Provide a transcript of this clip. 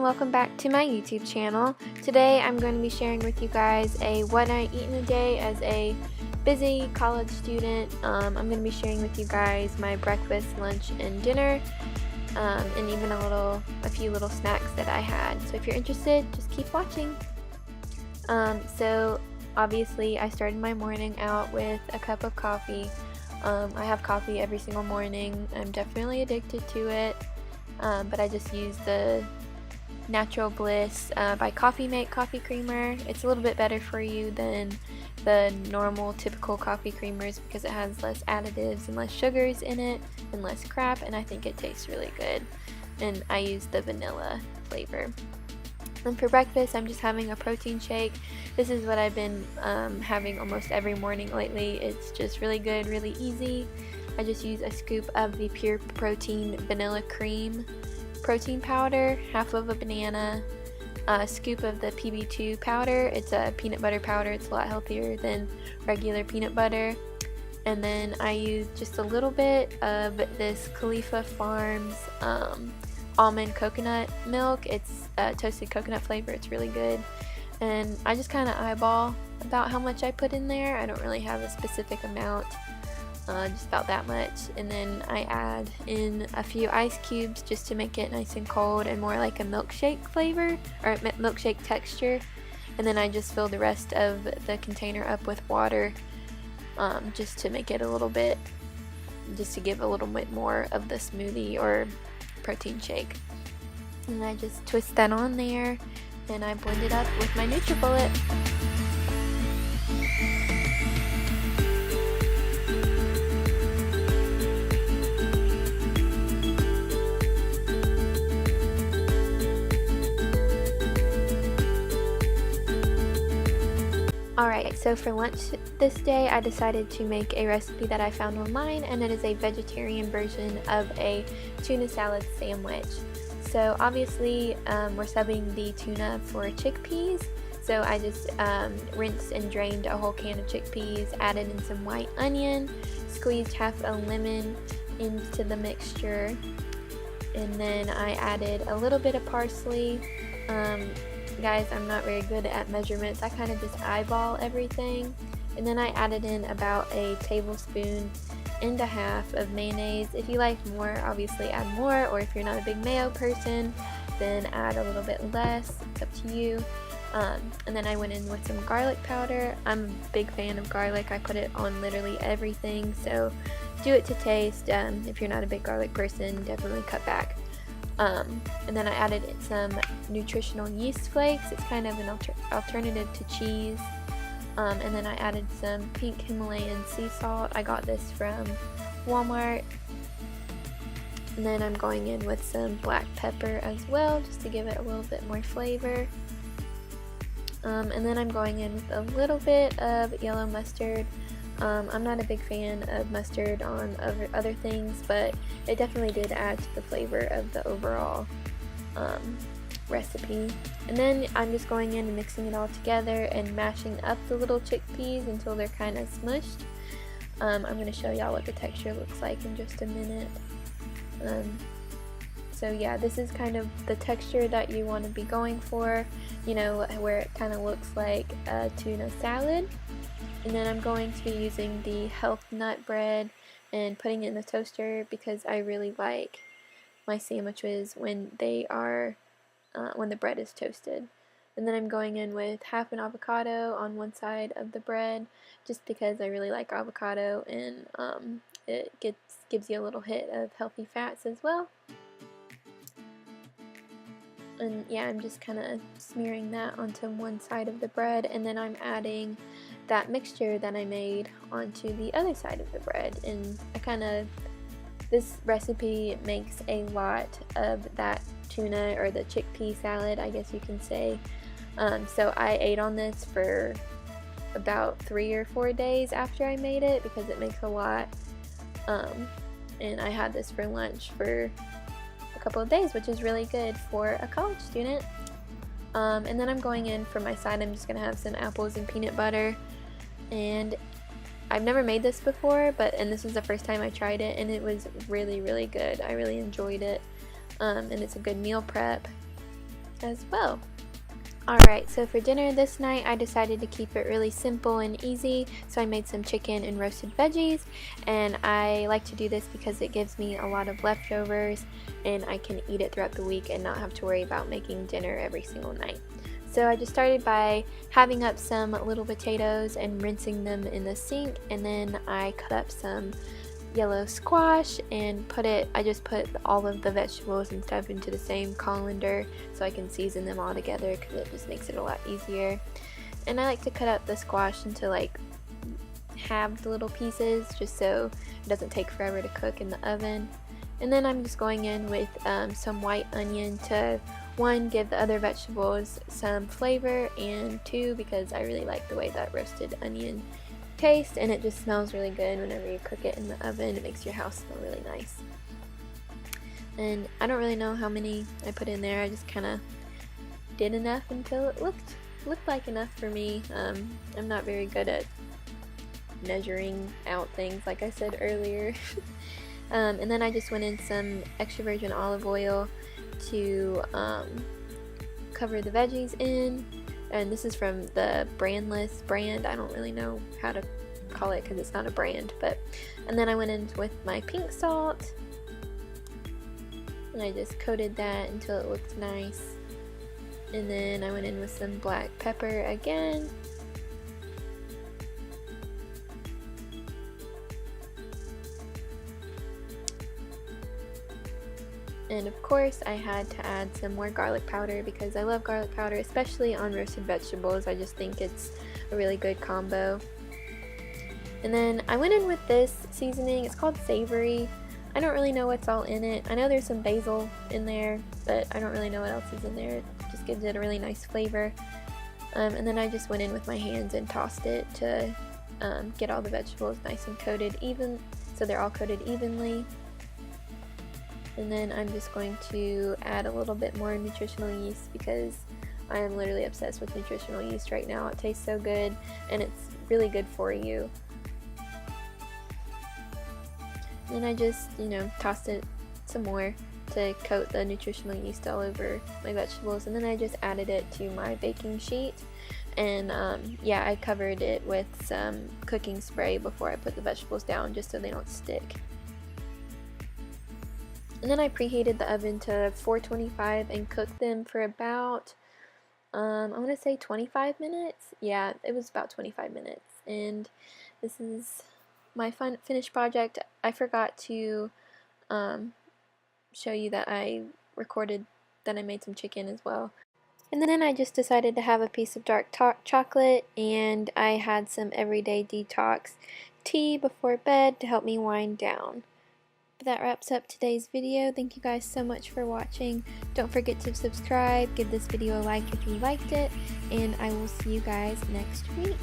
welcome back to my YouTube channel. Today I'm going to be sharing with you guys a what I eat in a day as a busy college student. I'm going to be sharing with you guys my breakfast, lunch, and dinner, and even a few little snacks that I had. So if you're interested, just keep watching. So obviously I started my morning out with a cup of coffee. I have coffee every single morning. I'm definitely addicted to it. But I just use the Natural Bliss by Coffee Mate coffee creamer. It's a little bit better for you than the normal typical coffee creamers because it has less additives and less sugars in it and less crap, and I think it tastes really good. And I use the vanilla flavor. And for breakfast, I'm just having a protein shake. This is what I've been having almost every morning lately. It's just really good, really easy. I just use a scoop of the Pure Protein Vanilla Cream protein powder, half of a banana, a scoop of the PB2 powder. It's a peanut butter powder. It's a lot healthier than regular peanut butter. And then I use just a little bit of this Khalifa Farms almond coconut milk. It's toasted coconut flavor. It's really good. And I just kind of eyeball about how much I put in there. I don't really have a specific amount. Just about that much, and then I add in a few ice cubes just to make it nice and cold and more like a milkshake flavor or milkshake texture, and then I just fill the rest of the container up with water just to make it just to give a little bit more of the smoothie or protein shake. And I just twist that on there and I blend it up with my NutriBullet. Alright, so for lunch this day I decided to make a recipe that I found online, and it is a vegetarian version of a tuna salad sandwich. So obviously we're subbing the tuna for chickpeas, so I just rinsed and drained a whole can of chickpeas, added in some white onion, squeezed half a lemon into the mixture, and then I added a little bit of parsley. Guys, I'm not very good at measurements. I kind of just eyeball everything. And then I added in about a tablespoon and a half of mayonnaise. If you like more, obviously add more, or if you're not a big mayo person, then add a little bit less. It's up to you. And then I went in with some garlic powder. I'm a big fan of garlic. I put it on literally everything, so do it to taste. If you're not a big garlic person, definitely cut back. And then I added some nutritional yeast flakes. It's kind of an alternative to cheese. And then I added some pink Himalayan sea salt. I got this from Walmart. And then I'm going in with some black pepper as well, just to give it a little bit more flavor. And then I'm going in with a little bit of yellow mustard. I'm not a big fan of mustard on other things, but it definitely did add to the flavor of the overall recipe. And then I'm just going in and mixing it all together and mashing up the little chickpeas until they're kind of smushed. I'm going to show y'all what the texture looks like in just a minute. So yeah, this is kind of the texture that you want to be going for, you know, where it kind of looks like a tuna salad. And then I'm going to be using the health nut bread and putting it in the toaster because I really like my sandwiches when when the bread is toasted. And then I'm going in with half an avocado on one side of the bread just because I really like avocado, and it gives you a little hit of healthy fats as well. And yeah, I'm just kind of smearing that onto one side of the bread, and then I'm adding that mixture that I made onto the other side of the bread. And this recipe makes a lot of that tuna or the chickpea salad, I guess you can say. So I ate on this for about 3 or 4 days after I made it because it makes a lot. And I had this for lunch for a couple of days, which is really good for a college student. And then I'm going in for my side. I'm just gonna have some apples and peanut butter, and I've never made this before, and this was the first time I tried it, and it was really, really good. I really enjoyed it, and it's a good meal prep. as well. Alright, so for dinner this night I decided to keep it really simple and easy, so I made some chicken and roasted veggies, and I like to do this because it gives me a lot of leftovers and I can eat it throughout the week and not have to worry about making dinner every single night. So I just started by having up some little potatoes and rinsing them in the sink, and then I cut up some yellow squash and I just put all of the vegetables and stuff into the same colander so I can season them all together because it just makes it a lot easier. And I like to cut up the squash into like halved little pieces just so it doesn't take forever to cook in the oven. And then I'm just going in with some white onion to, 1, give the other vegetables some flavor, and 2, because I really like the way that roasted onion taste, and it just smells really good whenever you cook it in the oven. It makes your house smell really nice. And I don't really know how many I put in there. I just kind of did enough until it looked like enough for me. I'm not very good at measuring out things, like I said earlier. And then I just went in some extra virgin olive oil to cover the veggies in. And this is from the brandless brand. I don't really know how to call it because it's not a brand, and then I went in with my pink salt and I just coated that until it looked nice, and then I went in with some black pepper again, and of course I had to add some more garlic powder because I love garlic powder, especially on roasted vegetables. I just think it's a really good combo. And then I went in with this seasoning. It's called Savory. I don't really know what's all in it. I know there's some basil in there, but I don't really know what else is in there. It just gives it a really nice flavor. And then I just went in with my hands and tossed it to get all the vegetables nice and coated so they're all coated evenly. And then I'm just going to add a little bit more nutritional yeast because I am literally obsessed with nutritional yeast right now. It tastes so good and it's really good for you. And I just, tossed it some more to coat the nutritional yeast all over my vegetables, and then I just added it to my baking sheet, and I covered it with some cooking spray before I put the vegetables down just so they don't stick. And then I preheated the oven to 425 and cooked them for about I want to say 25 minutes. Yeah, it was about 25 minutes. And this is my finished project. I forgot to show you that I recorded that I made some chicken as well. And then I just decided to have a piece of dark chocolate, and I had some everyday detox tea before bed to help me wind down. But that wraps up today's video. Thank you guys so much for watching. Don't forget to subscribe, give this video a like if you liked it, and I will see you guys next week.